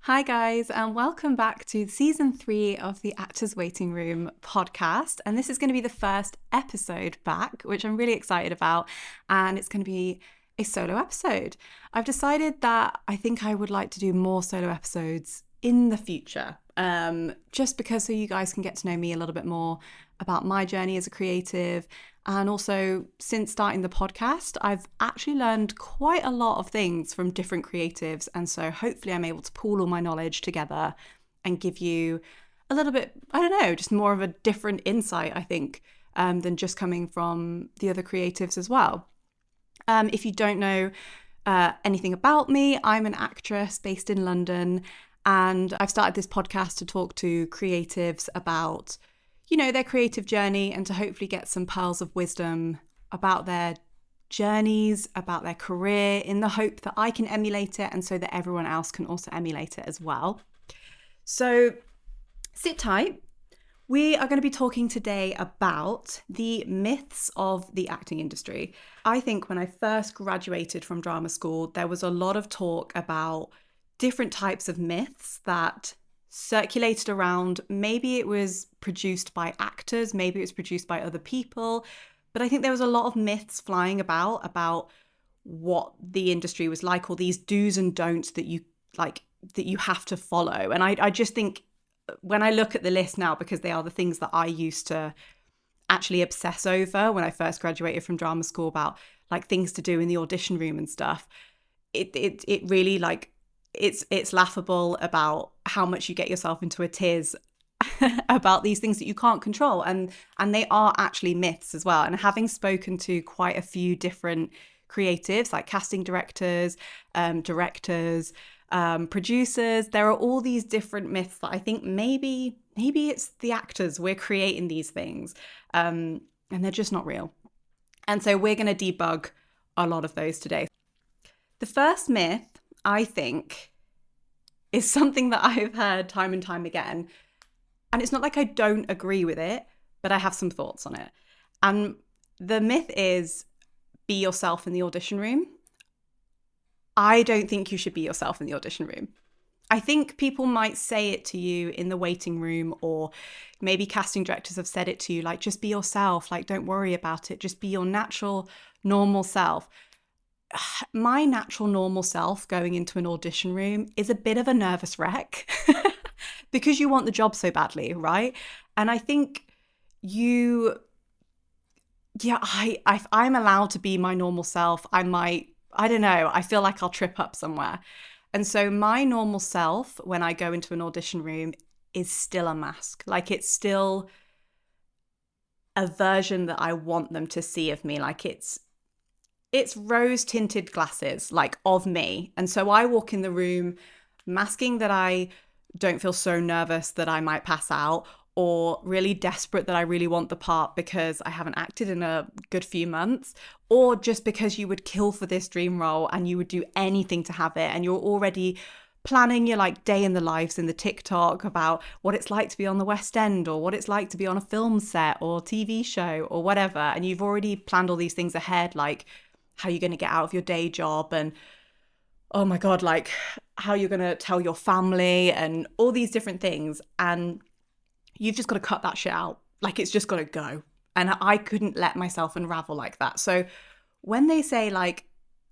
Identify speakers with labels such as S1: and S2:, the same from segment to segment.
S1: Hi, guys, and welcome back to season 3 of the Actors Waiting Room podcast. And this is going to be the first episode back, which I'm really excited about. And it's going to be a solo episode. I've decided that I think I would like to do more solo episodes in the future, just because so you guys can get to know me a little bit more about my journey as a creative. And also, since starting the podcast, I've actually learned quite a lot of things from different creatives. And so hopefully I'm able to pool all my knowledge together and give you a little bit, I don't know, just more of a different insight, I think, than just coming from the other creatives as well. If you don't know anything about me, I'm an actress based in London. And I've started this podcast to talk to creatives about their creative journey and to hopefully get some pearls of wisdom about their journeys, about their career, in the hope that I can emulate it and so that everyone else can also emulate it as well. So sit tight. We are going to be talking today about the myths of the acting industry. I think when I first graduated from drama school, there was a lot of talk about different types of myths that circulated around. Maybe it was produced by actors, maybe it was produced by other people, but I think there was a lot of myths flying about what the industry was like, or these do's and don'ts that you have to follow. And I just think when I look at the list now, because they are the things that I used to actually obsess over when I first graduated from drama school, about like things to do in the audition room and stuff, it really it's laughable about how much you get yourself into a tiz about these things that you can't control, and they are actually myths as well. And having spoken to quite a few different creatives, like casting directors, producers, there are all these different myths that I think maybe it's the actors, we're creating these things, and they're just not real. And so we're going to debug a lot of those today. The first myth, I think, is something that I've heard time and time again. And it's not like I don't agree with it, but I have some thoughts on it. And the myth is, be yourself in the audition room. I don't think you should be yourself in the audition room. I think people might say it to you in the waiting room, or maybe casting directors have said it to you, like, just be yourself, like, don't worry about it, just be your natural, normal self. My natural, normal self going into an audition room is a bit of a nervous wreck because you want the job so badly, right? And I think I'm allowed to be my normal self. I don't know, I feel like I'll trip up somewhere. And so my normal self, when I go into an audition room, is still a mask. Like, it's still a version that I want them to see of me. Like, it's rose tinted glasses, like, of me. And so I walk in the room masking that I don't feel so nervous that I might pass out, or really desperate that I really want the part because I haven't acted in a good few months, or just because you would kill for this dream role and you would do anything to have it. And you're already planning your day in the lives in the TikTok about what it's like to be on the West End, or what it's like to be on a film set or TV show or whatever. And you've already planned all these things ahead, like how you're going to get out of your day job, and oh my God, like how you're going to tell your family and all these different things. And you've just got to cut that shit out. Like, it's just got to go. And I couldn't let myself unravel like that. So when they say like,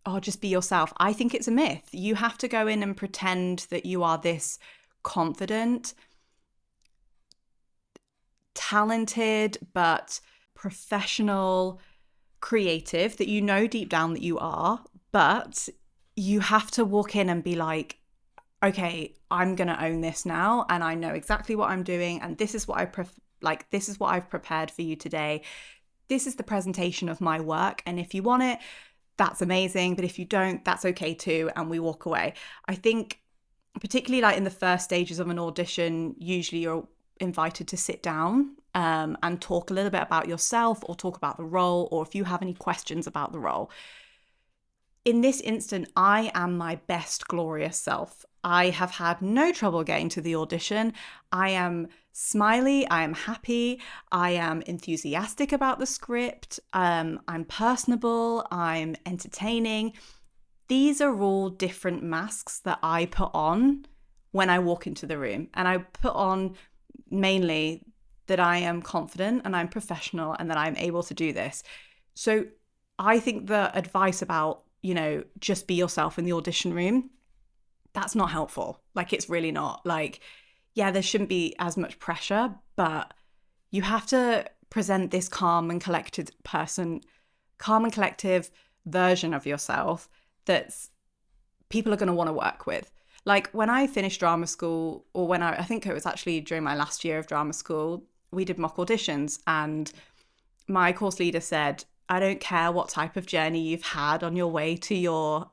S1: oh, just be yourself, I think it's a myth. You have to go in and pretend that you are this confident, talented, but professional creative that you know deep down that you are, but you have to walk in and be like, okay, I'm going to own this now, and I know exactly what I'm doing, and this is what this is what I've prepared for you today. This is the presentation of my work, and if you want it, that's amazing, but if you don't, that's okay too, and we walk away. I think particularly like in the first stages of an audition, usually you're invited to sit down and talk a little bit about yourself, or talk about the role, or if you have any questions about the role. In this instant, I am my best glorious self. I have had no trouble getting to the audition. I am smiley, I am happy, I am enthusiastic about the script, I'm personable, I'm entertaining. These are all different masks that I put on when I walk into the room, and I put on mainly that I am confident and I'm professional and that I'm able to do this. So I think the advice about, just be yourself in the audition room, that's not helpful. Like, it's really not. Like, yeah, there shouldn't be as much pressure, but you have to present this calm and collected version of yourself that's people are going to want to work with. Like, when I finished drama school, or when I think it was actually during my last year of drama school, we did mock auditions, and my course leader said, I don't care what type of journey you've had on your way to your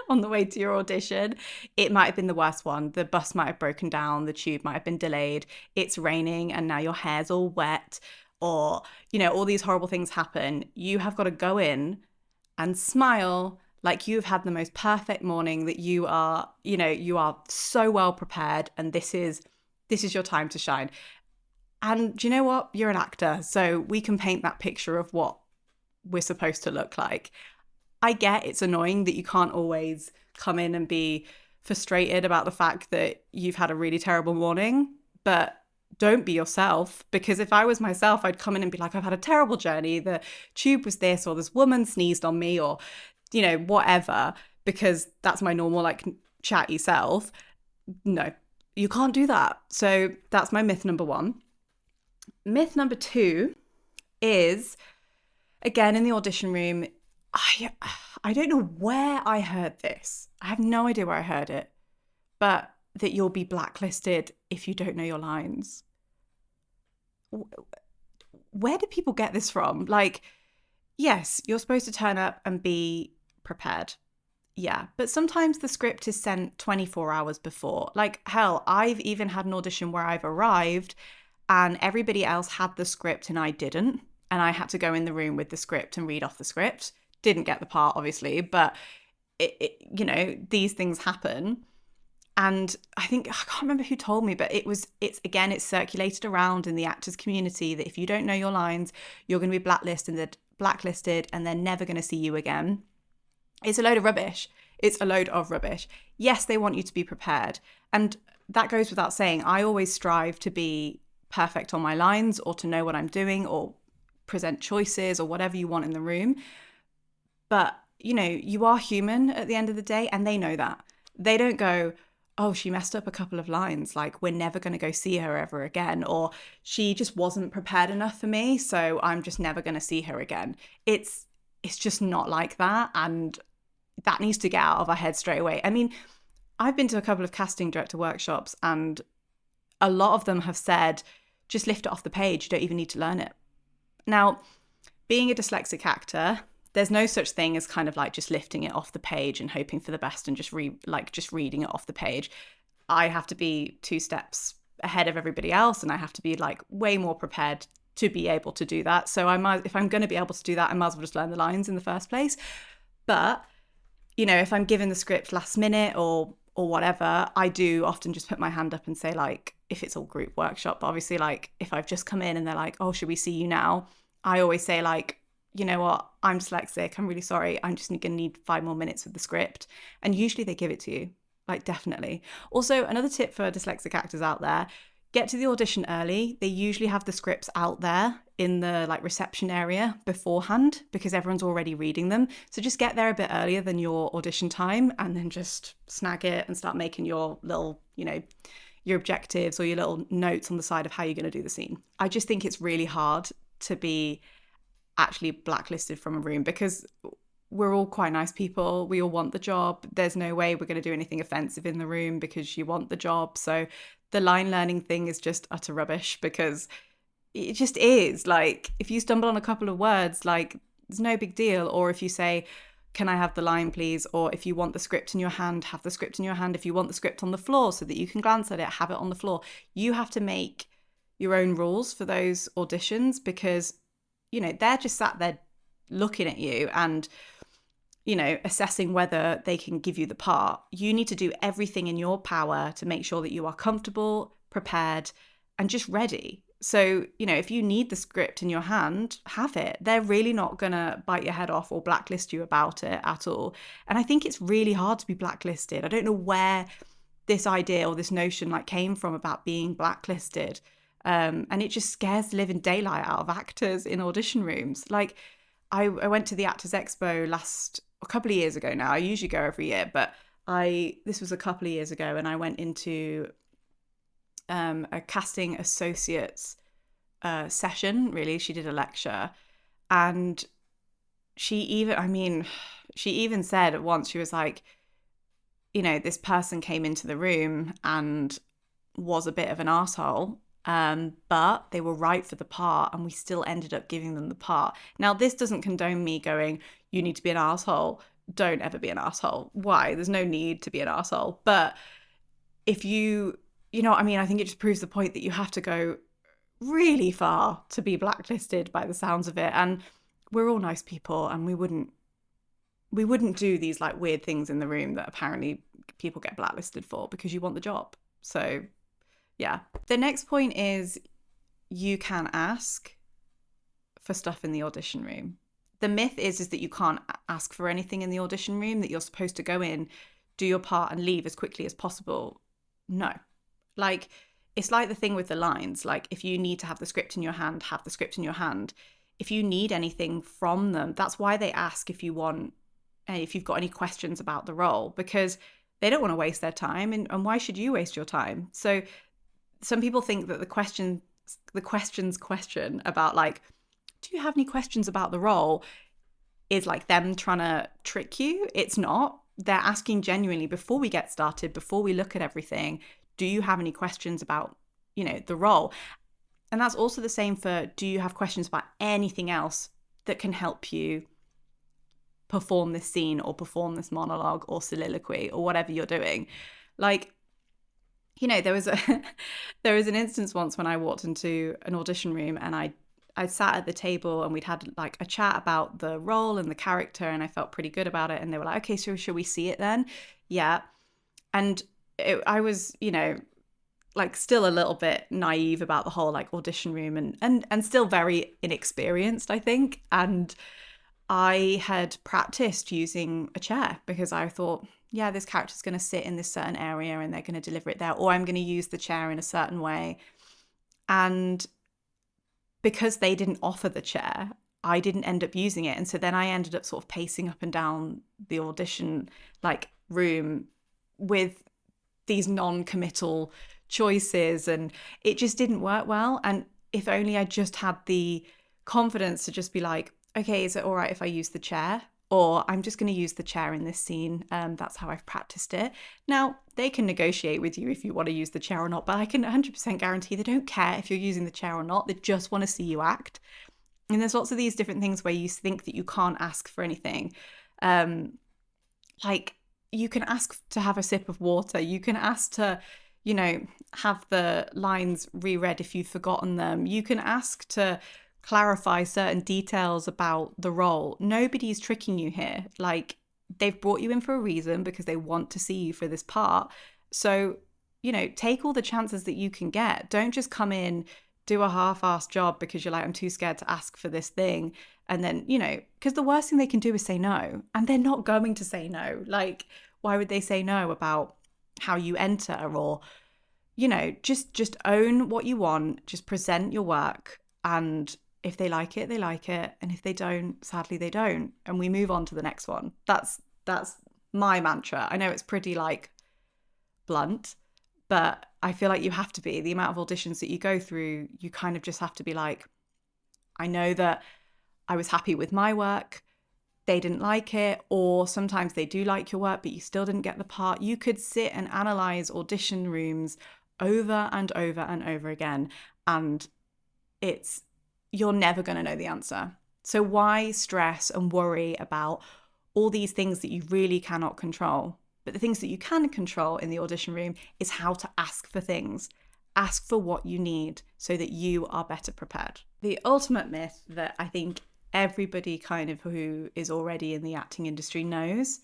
S1: on the way to your audition. It might have been the worst one. The bus might have broken down, the tube might have been delayed, it's raining and now your hair's all wet, or all these horrible things happen. You have got to go in and smile like you've had the most perfect morning, that you are so well prepared, and this is your time to shine. And do you know what? You're an actor, so we can paint that picture of what we're supposed to look like. I get it's annoying that you can't always come in and be frustrated about the fact that you've had a really terrible morning, but don't be yourself. Because if I was myself, I'd come in and be like, I've had a terrible journey, the tube was this, or this woman sneezed on me, or whatever, because that's my normal, like, chatty self. No, you can't do that. So that's my myth number one. Myth number two is, again, in the audition room, I don't know where I heard this. I have no idea where I heard it, but that you'll be blacklisted if you don't know your lines. Where do people get this from? Like, yes, you're supposed to turn up and be prepared. Yeah, but sometimes the script is sent 24 hours before. Like, hell, I've even had an audition where I've arrived and everybody else had the script and I didn't. And I had to go in the room with the script and read off the script. Didn't get the part, obviously, but these things happen. And I can't remember who told me, but it's circulated around in the actors community that if you don't know your lines, you're going to be blacklisted and they're never going to see you again. It's a load of rubbish. It's a load of rubbish. Yes, they want you to be prepared. And that goes without saying. I always strive to be perfect on my lines, or to know what I'm doing, or present choices, or whatever you want in the room. But, you are human at the end of the day, and they know that. They don't go, oh, she messed up a couple of lines, like, we're never going to go see her ever again, or she just wasn't prepared enough for me, so I'm just never going to see her again. It's just not like that, and that needs to get out of our head straight away. I mean, I've been to a couple of casting director workshops, and a lot of them have said, just lift it off the page, you don't even need to learn it. Now, being a dyslexic actor, there's no such thing as kind of like just lifting it off the page and hoping for the best and just reading it off the page. I have to be 2 steps ahead of everybody else, and I have to be like way more prepared to be able to do that. So if I'm going to be able to do that, I might as well just learn the lines in the first place. But, if I'm given the script last minute or whatever, I do often just put my hand up and say, like, if it's all group workshop, but obviously, like, if I've just come in and they're like, oh, should we see you now? I always say, like, you know what, I'm dyslexic, I'm really sorry, I'm just going to need 5 more minutes with the script. And usually they give it to you, like, definitely. Also, another tip for dyslexic actors out there, get to the audition early. They usually have the scripts out there in the, like, reception area beforehand, because everyone's already reading them. So just get there a bit earlier than your audition time, and then just snag it and start making your little, your objectives or your little notes on the side of how you're going to do the scene. I just think it's really hard to be actually blacklisted from a room, because we're all quite nice people. We all want the job. There's no way we're going to do anything offensive in the room because you want the job. So the line learning thing is just utter rubbish, because it just is. Like, if you stumble on a couple of words, like, it's no big deal. Or if you say, can I have the line, please? Or if you want the script in your hand, have the script in your hand. If you want the script on the floor so that you can glance at it, have it on the floor. You have to make your own rules for those auditions, because, they're just sat there looking at you and, assessing whether they can give you the part. You need to do everything in your power to make sure that you are comfortable, prepared, and just ready. So, if you need the script in your hand, have it. They're really not going to bite your head off or blacklist you about it at all. And I think it's really hard to be blacklisted. I don't know where this idea or this notion like came from about being blacklisted. And it just scares the living daylight out of actors in audition rooms. Like I went to the Actors Expo a couple of years ago now. I usually go every year, but this was a couple of years ago, and I went into a casting associates session. Really, she did a lecture, and she even said at once, she was like, this person came into the room and was a bit of an arsehole, but they were right for the part, and we still ended up giving them the part. Now, this doesn't condone me going, you need to be an arsehole. Don't ever be an arsehole. Why? There's no need to be an arsehole. But if I think it just proves the point that you have to go really far to be blacklisted by the sounds of it. And we're all nice people, and we wouldn't do these like weird things in the room that apparently people get blacklisted for because you want the job. So yeah. The next point is you can ask for stuff in the audition room. The myth is that you can't ask for anything in the audition room, that you're supposed to go in, do your part and leave as quickly as possible. No. Like, it's like the thing with the lines. Like, if you need to have the script in your hand, have the script in your hand. If you need anything from them, that's why they ask if you've got any questions about the role, because they don't want to waste their time. And why should you waste your time? So some people think that the questions question about like, do you have any questions about the role, is like them trying to trick you. It's not. They're asking genuinely before we get started, before we look at everything, do you have any questions about, the role? And that's also the same for, do you have questions about anything else that can help you perform this scene or perform this monologue or soliloquy or whatever you're doing? Like, there was an instance once when I walked into an audition room, and I sat at the table, and we'd had like a chat about the role and the character, and I felt pretty good about it. And they were like, okay, so shall we see it then? Yeah. And I was, like still a little bit naive about the whole like audition room, and still very inexperienced, I think. And I had practiced using a chair because I thought, yeah, this character's going to sit in this certain area and they're going to deliver it there, or I'm going to use the chair in a certain way. And because they didn't offer the chair, I didn't end up using it. And so then I ended up sort of pacing up and down the audition like room with these non-committal choices, and it just didn't work well. And if only I just had the confidence to just be like, okay, is it all right if I use the chair? Or I'm just going to use the chair in this scene. That's how I've practiced it. Now, they can negotiate with you if you want to use the chair or not, but I can 100% guarantee they don't care if you're using the chair or not. They just want to see you act. And there's lots of these different things where you think that you can't ask for anything. Like, you can ask to have a sip of water. You can ask to, have the lines reread if you've forgotten them. You can ask to clarify certain details about the role. Nobody's tricking you here. Like, they've brought you in for a reason because they want to see you for this part. So, take all the chances that you can get. Don't just come in, do a half-assed job because you're like, I'm too scared to ask for this thing. And then, because the worst thing they can do is say no. And they're not going to say no. Like, why would they say no about how you enter? Or, just own what you want. Just present your work. And if they like it, they like it. And if they don't, sadly, they don't. And we move on to the next one. That's my mantra. I know it's pretty like blunt, but I feel like you have to be. The amount of auditions that you go through, you kind of just have to be like, I know that I was happy with my work. They didn't like it. Or sometimes they do like your work, but you still didn't get the part. You could sit and analyze audition rooms over and over and over again. And you're never going to know the answer. So why stress and worry about all these things that you really cannot control? But the things that you can control in the audition room is how to ask for things. Ask for what you need so that you are better prepared. The ultimate myth that I think everybody kind of who is already in the acting industry knows,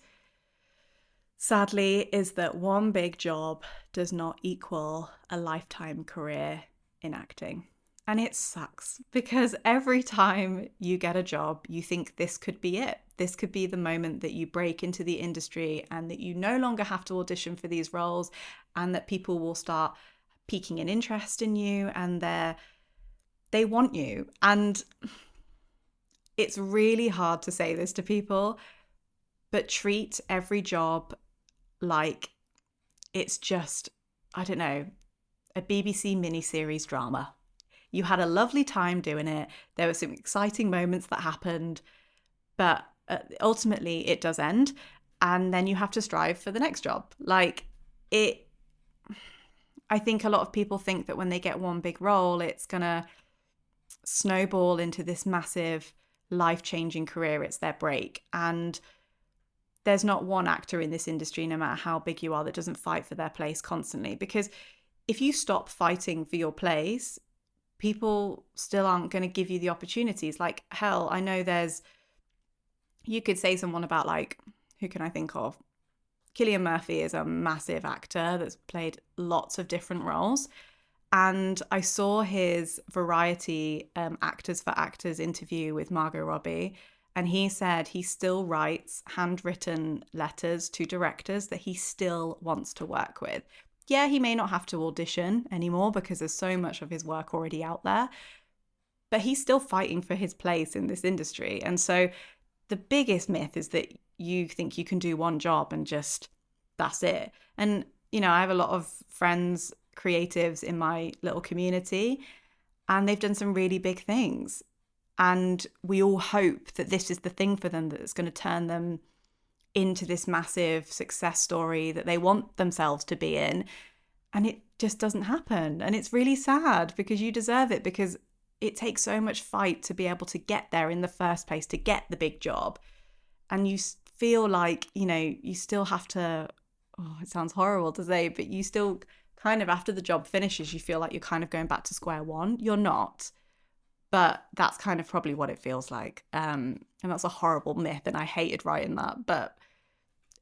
S1: sadly, is that one big job does not equal a lifetime career in acting. And it sucks because every time you get a job, you think this could be it. This could be the moment that you break into the industry and that you no longer have to audition for these roles, and that people will start piquing an interest in you and they want you. And it's really hard to say this to people, but treat every job like it's just, I don't know, a BBC miniseries drama. You had a lovely time doing it. There were some exciting moments that happened, but ultimately it does end. And then you have to strive for the next job. Like it, I think a lot of people think that when they get one big role, it's going to snowball into this massive life-changing career. It's their break. And there's not one actor in this industry, no matter how big you are, that doesn't fight for their place constantly. Because if you stop fighting for your place, people still aren't going to give you the opportunities. Like, hell, I know you could say someone about, like, who can I think of? Cillian Murphy is a massive actor that's played lots of different roles. And I saw his Variety Actors for Actors interview with Margot Robbie. And he said he still writes handwritten letters to directors that he still wants to work with. Yeah, he may not have to audition anymore because there's so much of his work already out there, but he's still fighting for his place in this industry. And so the biggest myth is that you think you can do one job and just, that's it. And, you know, I have a lot of friends, creatives in my little community, and they've done some really big things. And we all hope that this is the thing for them that's going to turn them into this massive success story that they want themselves to be in. And it just doesn't happen. And it's really sad because you deserve it, because it takes so much fight to be able to get there in the first place, to get the big job. And you feel like, you know, you still have to, oh, it sounds horrible to say, but you still kind of, after the job finishes, you feel like you're kind of going back to square one. You're not. But that's kind of probably what it feels like. And that's a horrible myth, and I hated writing that. But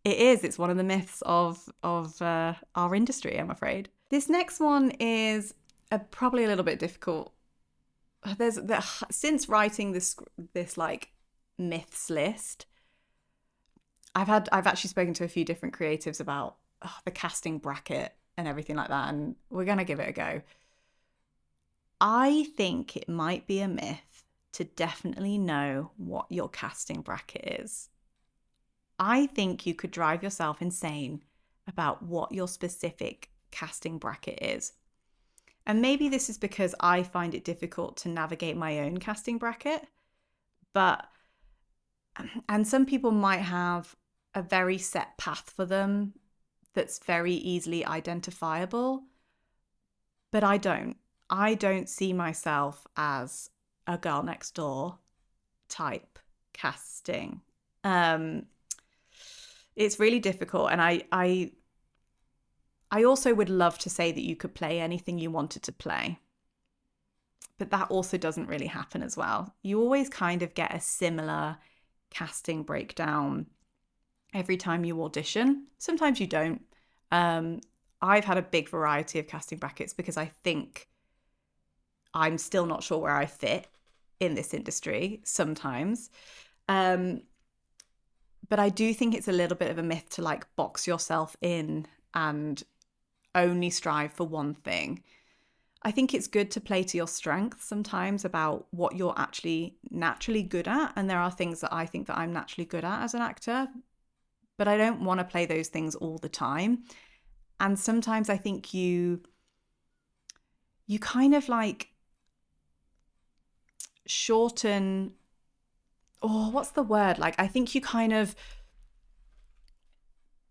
S1: it is. It's one of the myths of our industry, I'm afraid. This next one is probably a little bit difficult. Since writing this like myths list, I've actually spoken to a few different creatives about the casting bracket and everything like that, and we're gonna give it a go. I think it might be a myth to definitely know what your casting bracket is. I think you could drive yourself insane about what your specific casting bracket is. And maybe this is because I find it difficult to navigate my own casting bracket, and some people might have a very set path for them that's very easily identifiable, but I don't. I don't see myself as a girl next door type casting. It's really difficult. And I also would love to say that you could play anything you wanted to play, but that also doesn't really happen as well. You always kind of get a similar casting breakdown every time you audition. Sometimes you don't. I've had a big variety of casting brackets because I think I'm still not sure where I fit in this industry sometimes. But I do think it's a little bit of a myth to like box yourself in and only strive for one thing. I think it's good to play to your strengths sometimes about what you're actually naturally good at. And there are things that I think that I'm naturally good at as an actor, but I don't want to play those things all the time. And sometimes I think you kind of like shorten, what's the word? Like, I think you kind of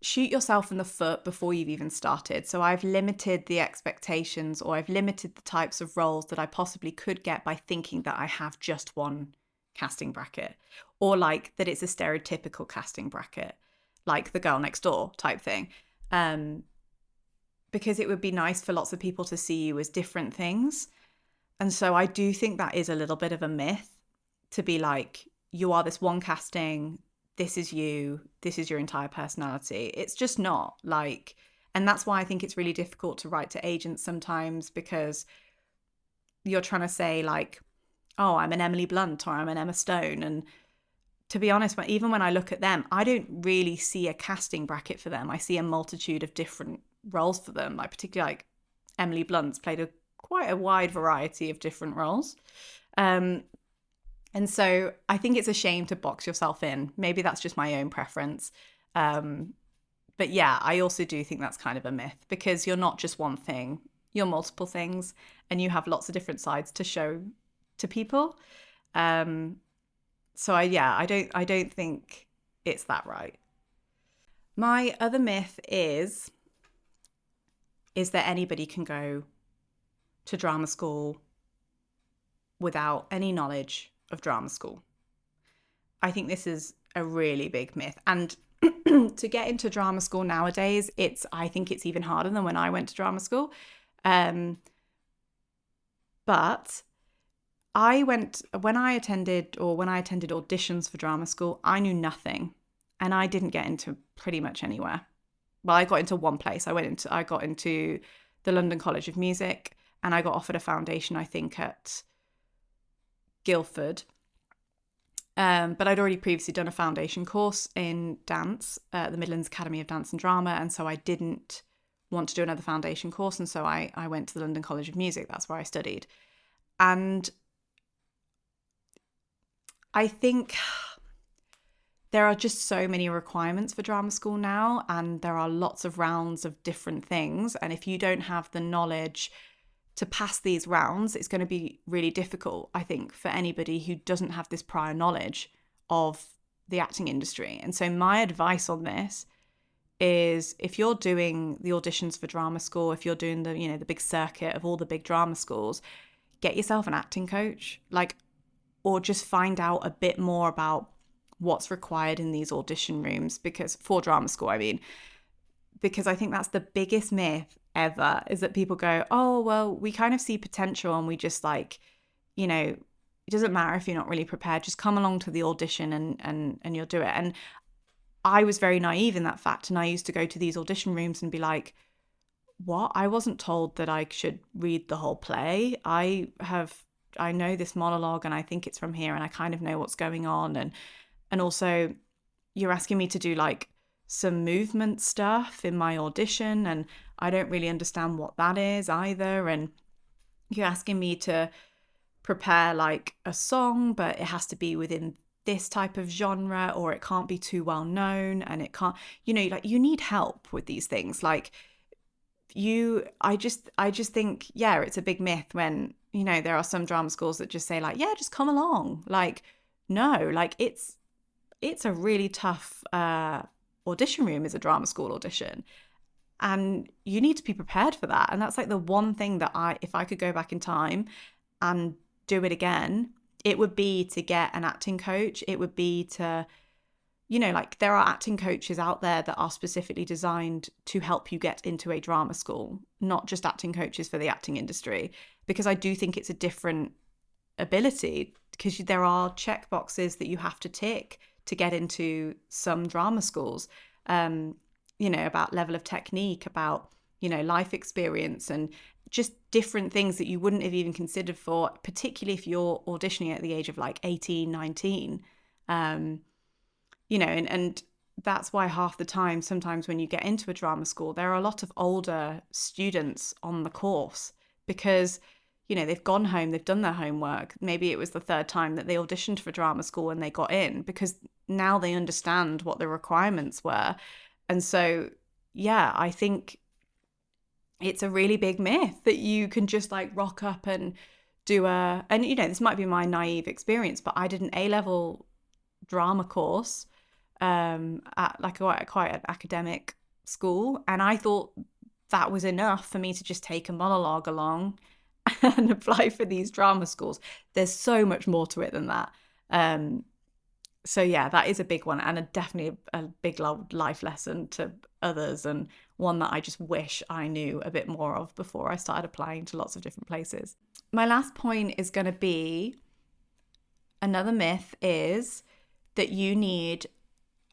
S1: shoot yourself in the foot before you've even started. So I've limited the expectations, or I've limited the types of roles that I possibly could get by thinking that I have just one casting bracket, or like that it's a stereotypical casting bracket, like the girl next door type thing. Because it would be nice for lots of people to see you as different things. And so I do think that is a little bit of a myth, to be like, you are this one casting, this is you, this is your entire personality. It's just not like, and that's why I think it's really difficult to write to agents sometimes, because you're trying to say like, oh, I'm an Emily Blunt or I'm an Emma Stone. And to be honest, even when I look at them, I don't really see a casting bracket for them. I see a multitude of different roles for them. Like particularly like Emily Blunt's played quite a wide variety of different roles. And so I think it's a shame to box yourself in. Maybe that's just my own preference. But yeah, I also do think that's kind of a myth, because you're not just one thing, you're multiple things, and you have lots of different sides to show to people. So I don't think it's that right. My other myth is that anybody can go to drama school without any knowledge of drama school. I think this is a really big myth. And to get into drama school nowadays, I think it's even harder than when I went to drama school. But when I attended auditions for drama school, I knew nothing, and I didn't get into pretty much anywhere. Well, I got into one place. I got into the London College of Music, and I got offered a foundation, I think, at Guildford. But I'd already previously done a foundation course in dance at the Midlands Academy of Dance and Drama, and so I didn't want to do another foundation course, and so I went to the London College of Music. That's where I studied. And I think there are just so many requirements for drama school now, and there are lots of rounds of different things. And if you don't have the knowledge to pass these rounds, it's going to be really difficult, I think, for anybody who doesn't have this prior knowledge of the acting industry. And so my advice on this is, if you're doing the auditions for drama school, if you're doing the big circuit of all the big drama schools, get yourself an acting coach, or just find out a bit more about what's required in these audition rooms, because for drama school, because I think that's the biggest myth ever, is that people go, oh, well, we kind of see potential and we just it doesn't matter if you're not really prepared, just come along to the audition and you'll do it. And I was very naive in that fact, and I used to go to these audition rooms and be like, what? I wasn't told that I should read the whole play. I know this monologue and I think it's from here and I kind of know what's going on. And also you're asking me to do some movement stuff in my audition, and I don't really understand what that is either. And you're asking me to prepare a song, but it has to be within this type of genre, or it can't be too well known, and it can't, you need help with these things. I just think, yeah, it's a big myth when, there are some drama schools that just say yeah, just come along. No, it's a really tough audition room is a drama school audition, and you need to be prepared for that. And that's the one thing that if I could go back in time and do it again, it would be to get an acting coach. It would be to, there are acting coaches out there that are specifically designed to help you get into a drama school, not just acting coaches for the acting industry, because I do think it's a different ability, because there are check boxes that you have to tick to get into some drama schools, about level of technique, about, life experience, and just different things that you wouldn't have even considered for, particularly if you're auditioning at the age of 18, 19. And that's why half the time, sometimes when you get into a drama school, there are a lot of older students on the course, because they've gone home, they've done their homework. Maybe it was the third time that they auditioned for drama school and they got in, because now they understand what the requirements were. And so, yeah, I think it's a really big myth that you can just rock up and do this might be my naive experience, but I did an A-level drama course at quite an academic school, and I thought that was enough for me to just take a monologue along and apply for these drama schools. There's so much more to it than that. So yeah, that is a big one, and definitely a big life lesson to others, and one that I just wish I knew a bit more of before I started applying to lots of different places. My last point is going to be, another myth is that you need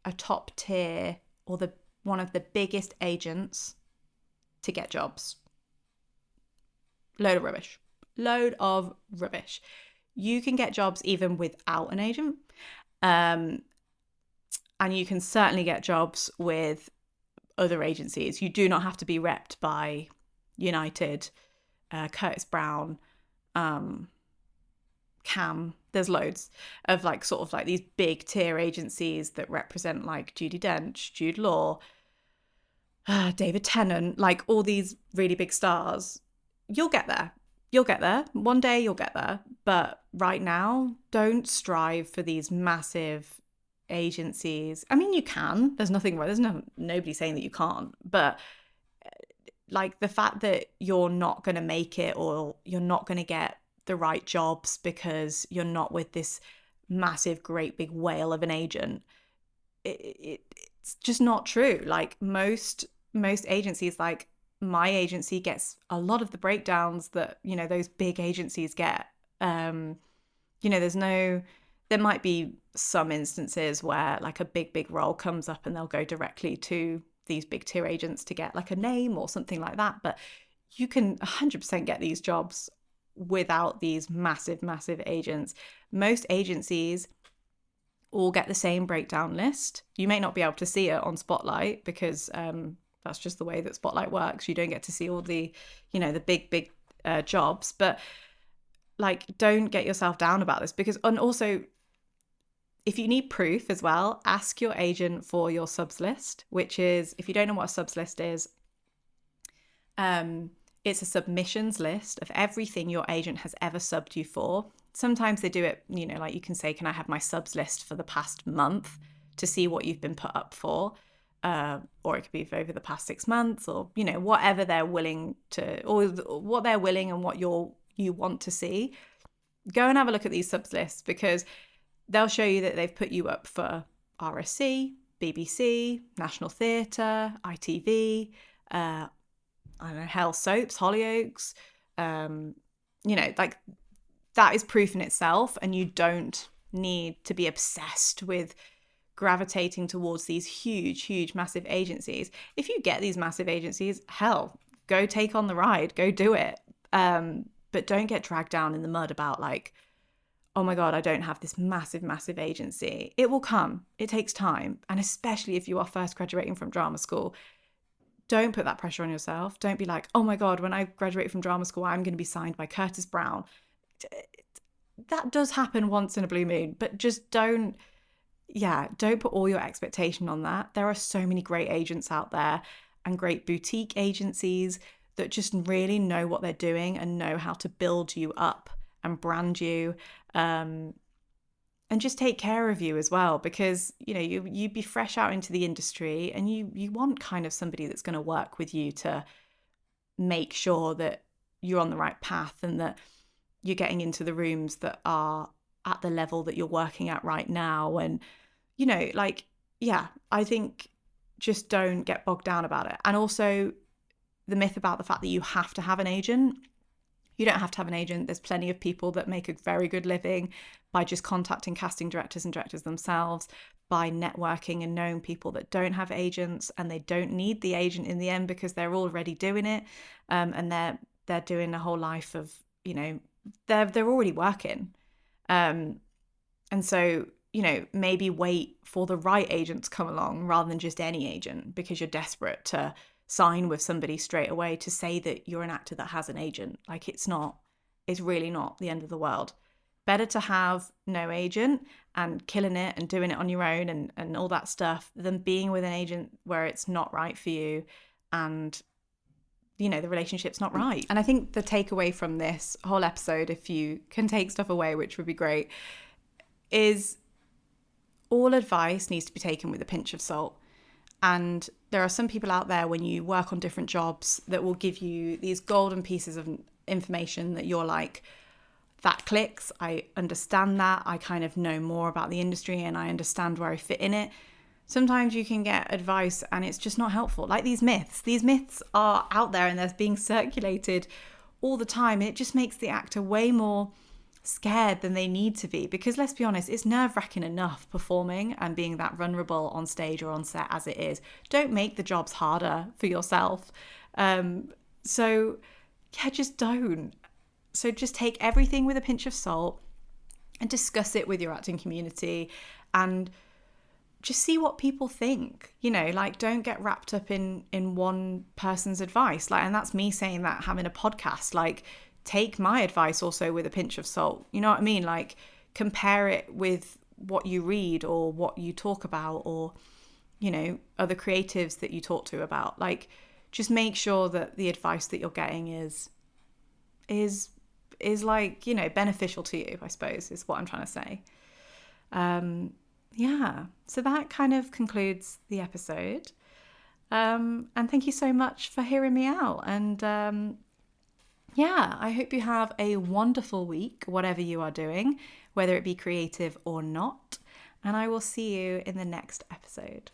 S1: a top tier or one of the biggest agents to get jobs. Load of rubbish. You can get jobs even without an agent. And you can certainly get jobs with other agencies. You do not have to be repped by United, Curtis Brown, Cam. There's loads of like sort of like these big tier agencies that represent like Judi Dench, Jude Law, David Tennant, like all these really big stars. You'll get there. You'll get there. One day you'll get there. But right now, don't strive for these massive agencies. I mean, you can. There's nothing wrong. There's nobody saying that you can't. But like the fact that you're not going to make it or you're not going to get the right jobs because you're not with this massive, great big whale of an agent, it's just not true. Like most agencies, like my agency gets a lot of the breakdowns that, you know, those big agencies get. You know, there might be some instances where like a big role comes up and they'll go directly to these big tier agents to get like a name or something like that. But you can 100% get these jobs without these massive agents. Most agencies all get the same breakdown list. You may not be able to see it on Spotlight because that's just the way that Spotlight works. You don't get to see all the, you know, the big jobs. But like, don't get yourself down about this because, and also, if you need proof as well, ask your agent for your subs list, which is, if you don't know what a subs list is, it's a submissions list of everything your agent has ever subbed you for. Sometimes they do it, you know, like you can say, can I have my subs list for the past month to see what you've been put up for? Or it could be over the past 6 months, or, you know, whatever they're willing to, or what they're willing and what you want to see. Go and have a look at these subs lists because they'll show you that they've put you up for RSC, BBC, National Theatre, ITV, I don't know, Hell Soaps, Hollyoaks, you know, like that is proof in itself. And you don't need to be obsessed with gravitating towards these huge, massive agencies. If you get these massive agencies, hell, go take on the ride, go do it. But don't get dragged down in the mud about like, oh my God, I don't have this massive agency. It will come. It takes time. And especially if you are first graduating from drama school, don't put that pressure on yourself. Don't be like, oh my God, when I graduate from drama school, I'm going to be signed by Curtis Brown. That does happen once in a blue moon, but just don't put all your expectation on that. There are so many great agents out there and great boutique agencies that just really know what they're doing and know how to build you up and brand you, and just take care of you as well, because you know you'd be fresh out into the industry and you want kind of somebody that's going to work with you to make sure that you're on the right path and that you're getting into the rooms that are at the level that you're working at right now. And you know, like, yeah, I think just don't get bogged down about it. And also the myth about the fact that you have to have an agent. You don't have to have an agent. There's plenty of people that make a very good living by just contacting casting directors and directors themselves, by networking and knowing people that don't have agents, and they don't need the agent in the end because they're already doing it, and they're doing a whole life of, you know, they're already working, and so, you know, maybe wait for the right agent to come along rather than just any agent because you're desperate to sign with somebody straight away to say that you're an actor that has an agent. Like, it's really not the end of the world. Better to have no agent and killing it and doing it on your own and all that stuff than being with an agent where it's not right for you and, you know, the relationship's not right. And I think the takeaway from this whole episode, if you can take stuff away, which would be great, is all advice needs to be taken with a pinch of salt. And there are some people out there when you work on different jobs that will give you these golden pieces of information that you're like, that clicks, I understand that, I kind of know more about the industry and I understand where I fit in it. Sometimes you can get advice and it's just not helpful. Like these myths are out there and they're being circulated all the time. It just makes the actor way more scared than they need to be, because let's be honest, it's nerve-wracking enough performing and being that vulnerable on stage or on set as it is. Don't make the jobs harder for yourself. So yeah, just don't. So just take everything with a pinch of salt and discuss it with your acting community, and just see what people think, like don't get wrapped up in one person's advice. Like, and that's me saying that having a podcast, like take my advice also with a pinch of salt. You know what I mean? Like compare it with what you read or what you talk about, or, other creatives that you talk to about. Like just make sure that the advice that you're getting is like, beneficial to you, I suppose, is what I'm trying to say. Yeah, so that kind of concludes the episode. And thank you so much for hearing me out. And yeah, I hope you have a wonderful week, whatever you are doing, whether it be creative or not. And I will see you in the next episode.